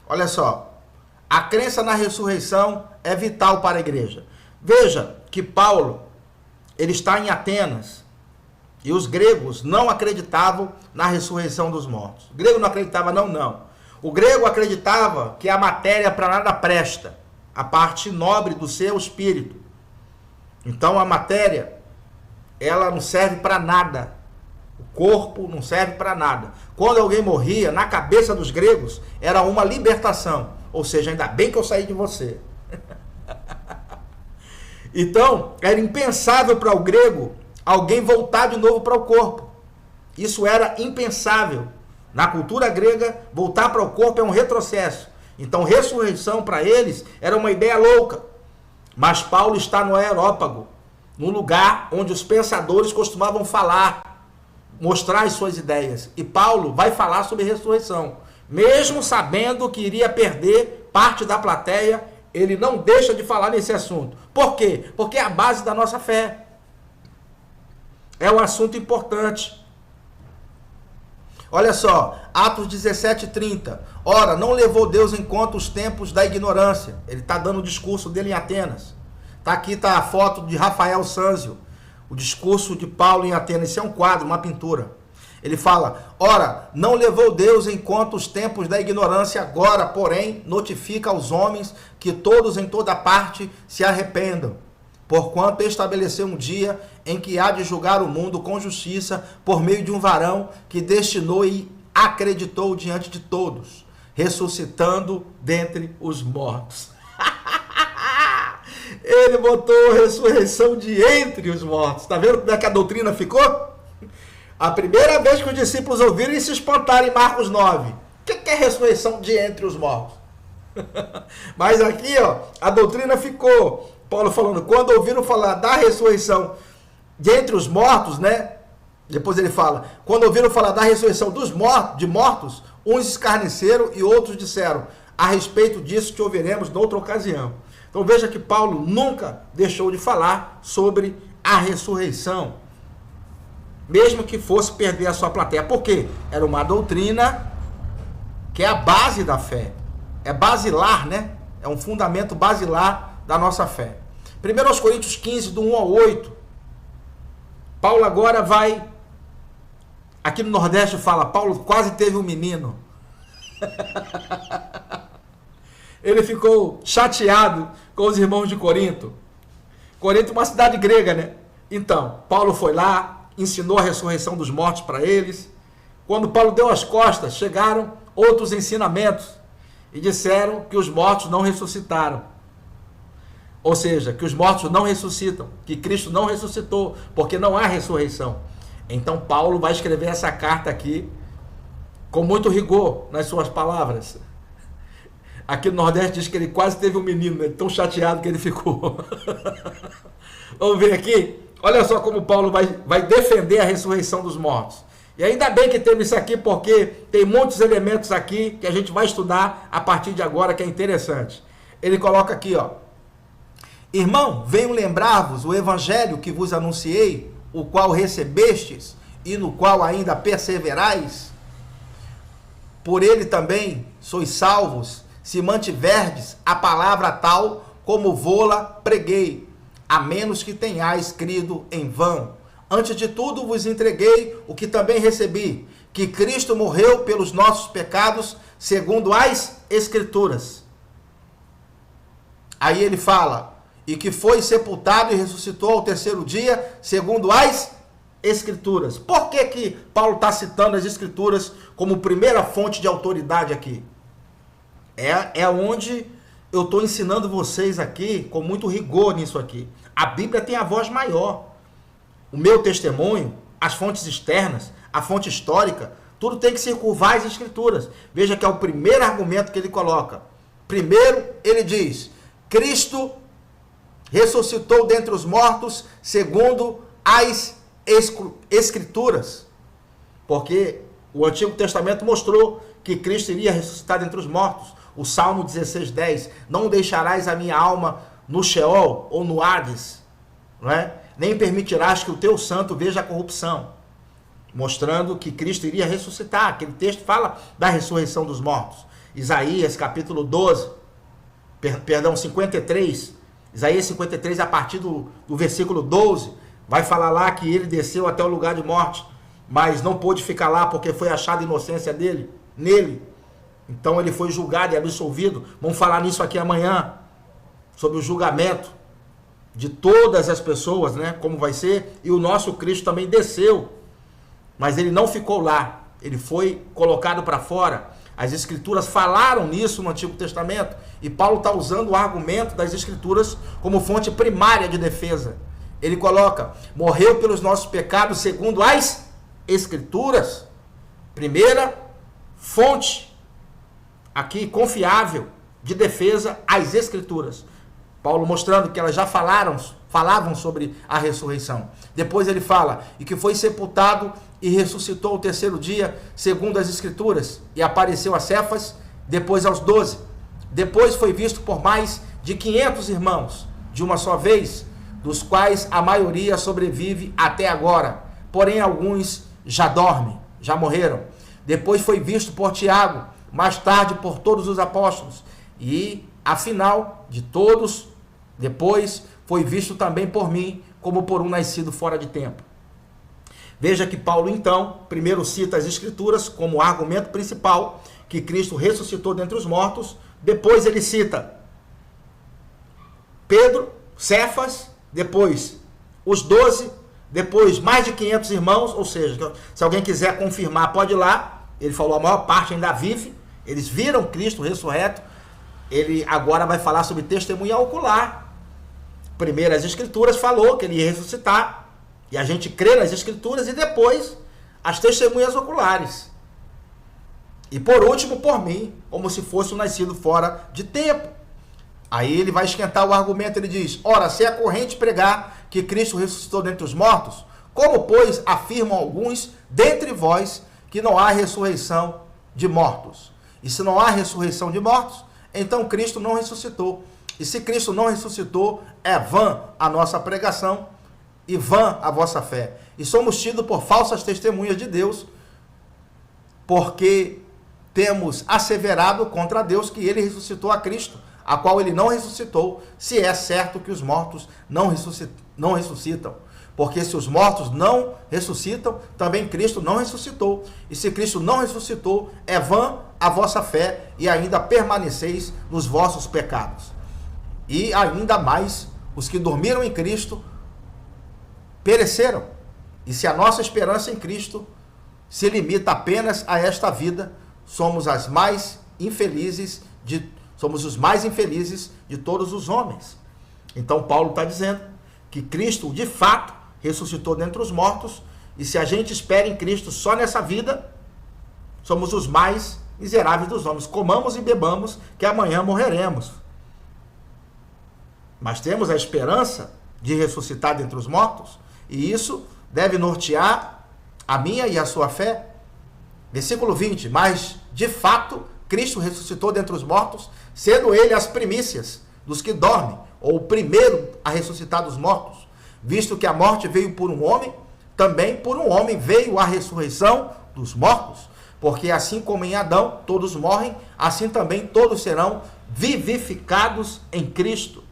Olha só, a crença na ressurreição é vital para a igreja. Veja que Paulo, ele está em Atenas, e os gregos não acreditavam na ressurreição dos mortos. O grego não acreditava, não. O grego acreditava que a matéria para nada presta, a parte nobre do seu espírito. Então a matéria, ela não serve para nada. O corpo não serve para nada. Quando alguém morria, na cabeça dos gregos, era uma libertação. Ou seja, ainda bem que eu saí de você. Então, era impensável para o grego alguém voltar de novo para o corpo. Isso era impensável. Na cultura grega, voltar para o corpo é um retrocesso. Então, ressurreição para eles era uma ideia louca. Mas Paulo está no Areópago, no lugar onde os pensadores costumavam falar, mostrar as suas ideias. E Paulo vai falar sobre ressurreição. Mesmo sabendo que iria perder parte da plateia, ele não deixa de falar nesse assunto. Por quê? Porque é a base da nossa fé. É um assunto importante. Olha só, Atos 17:30. Ora, não levou Deus em conta os tempos da ignorância. Ele está dando o discurso dele em Atenas. Aqui está a foto de Rafael Sanzio, o discurso de Paulo em Atenas. Isso é um quadro, uma pintura. Ele fala, ora, não levou Deus em conta os tempos da ignorância, agora, porém, notifica aos homens que todos em toda parte se arrependam, porquanto estabeleceu um dia em que há de julgar o mundo com justiça por meio de um varão que destinou e acreditou diante de todos, ressuscitando dentre os mortos. Ele botou a ressurreição de entre os mortos. Está vendo como é que a doutrina ficou? A primeira vez que os discípulos ouviram e se espantaram em Marcos 9. O que é ressurreição de entre os mortos? Mas aqui, ó, a doutrina ficou. Paulo falando, quando ouviram falar da ressurreição de entre os mortos, né? Depois ele fala, quando ouviram falar da ressurreição dos mortos, uns escarneceram e outros disseram, a respeito disso te ouviremos noutra ocasião. Então veja que Paulo nunca deixou de falar sobre a ressurreição, mesmo que fosse perder a sua plateia. Por quê? Era uma doutrina que é a base da fé. É basilar, né? É um fundamento basilar da nossa fé. 1 Coríntios 15, do 1 ao 8. Paulo agora vai... Aqui no Nordeste fala, Paulo quase teve um menino. Ele ficou chateado com os irmãos de Corinto. Corinto é uma cidade grega, né? Então, Paulo foi lá, ensinou a ressurreição dos mortos para eles. Quando Paulo deu as costas, chegaram outros ensinamentos e disseram que os mortos não ressuscitaram. Ou seja, que os mortos não ressuscitam, que Cristo não ressuscitou, porque não há ressurreição. Então Paulo vai escrever essa carta aqui com muito rigor nas suas palavras. Aqui no Nordeste diz que ele quase teve um menino, né? Tão chateado que ele ficou. Vamos ver aqui. Olha só como Paulo vai defender a ressurreição dos mortos. E ainda bem que teve isso aqui, porque tem muitos elementos aqui que a gente vai estudar a partir de agora, que é interessante. Ele coloca aqui, ó. Irmão, venho lembrar-vos o evangelho que vos anunciei, o qual recebestes e no qual ainda perseverais. Por ele também sois salvos, se mantiverdes a palavra tal como vô-la preguei, a menos que tenhais crido em vão. Antes de tudo vos entreguei o que também recebi, que Cristo morreu pelos nossos pecados, segundo as Escrituras. Aí ele fala, e que foi sepultado e ressuscitou ao terceiro dia, segundo as Escrituras. Por que que Paulo está citando as Escrituras como primeira fonte de autoridade aqui? É onde eu estou ensinando vocês aqui, com muito rigor nisso aqui. A Bíblia tem a voz maior. O meu testemunho, as fontes externas, a fonte histórica, tudo tem que se curvar às Escrituras. Veja que é o primeiro argumento que ele coloca. Primeiro, ele diz, Cristo ressuscitou dentre os mortos, segundo as Escrituras. Porque o Antigo Testamento mostrou que Cristo iria ressuscitar dentre os mortos. O Salmo 16:10, não deixarás a minha alma no Sheol ou no Hades, não é? Nem permitirás que o teu santo veja a corrupção. Mostrando que Cristo iria ressuscitar. Aquele texto fala da ressurreição dos mortos. Isaías capítulo 12, perdão, 53, Isaías 53, a partir do versículo 12, vai falar lá que ele desceu até o lugar de morte, mas não pôde ficar lá porque foi achada inocência nele. Então ele foi julgado e absolvido. Vamos falar nisso aqui amanhã, sobre o julgamento de todas as pessoas, né? Como vai ser. E o nosso Cristo também desceu, mas ele não ficou lá. Ele foi colocado para fora. As Escrituras falaram nisso no Antigo Testamento. E Paulo está usando o argumento das Escrituras como fonte primária de defesa. Ele coloca: morreu pelos nossos pecados segundo as Escrituras. Primeira fonte aqui confiável de defesa, as Escrituras. Paulo mostrando que elas já falavam sobre a ressurreição. Depois ele fala: e que foi sepultado e ressuscitou o terceiro dia, segundo as Escrituras, e apareceu a Cefas, depois aos 12. Depois foi visto por mais de 500 irmãos, de uma só vez, dos quais a maioria sobrevive até agora, porém alguns já dormem, já morreram. Depois foi visto por Tiago, mais tarde por todos os apóstolos, e afinal de todos, depois foi visto também por mim, como por um nascido fora de tempo. Veja que Paulo, então, primeiro cita as Escrituras como argumento principal, que Cristo ressuscitou dentre os mortos. Depois ele cita Pedro, Cefas, depois os 12, depois mais de 500 irmãos, ou seja, se alguém quiser confirmar, pode ir lá. Ele falou: a maior parte ainda vive, eles viram Cristo ressurreto. Ele agora vai falar sobre testemunha ocular. Primeiro as Escrituras falou que ele ia ressuscitar, e a gente crê nas Escrituras, e depois as testemunhas oculares. E por último, por mim, como se fosse um nascido fora de tempo. Aí ele vai esquentar o argumento, ele diz: ora, se é corrente pregar que Cristo ressuscitou dentre os mortos, como, pois, afirmam alguns dentre vós que não há ressurreição de mortos? E se não há ressurreição de mortos, então Cristo não ressuscitou. E se Cristo não ressuscitou, é vã a nossa pregação e vã a vossa fé. E somos tidos por falsas testemunhas de Deus, porque temos asseverado contra Deus que ele ressuscitou a Cristo, a qual ele não ressuscitou, se é certo que os mortos não ressuscitam. Porque se os mortos não ressuscitam, também Cristo não ressuscitou. E se Cristo não ressuscitou, é vã a vossa fé, e ainda permaneceis nos vossos pecados. E ainda mais, os que dormiram em Cristo pereceram. E se a nossa esperança em Cristo se limita apenas a esta vida, somos os mais infelizes de todos os homens. Então Paulo está dizendo que Cristo de fato ressuscitou dentre os mortos, e se a gente espera em Cristo só nessa vida, somos os mais miseráveis dos homens. Comamos e bebamos, que amanhã morreremos. Mas temos a esperança de ressuscitar dentre os mortos, e isso deve nortear a minha e a sua fé. Versículo 20: mas de fato Cristo ressuscitou dentre os mortos, sendo ele as primícias dos que dormem, ou o primeiro a ressuscitar dos mortos. Visto que a morte veio por um homem, também por um homem veio a ressurreição dos mortos. Porque assim como em Adão todos morrem, assim também todos serão vivificados em Cristo.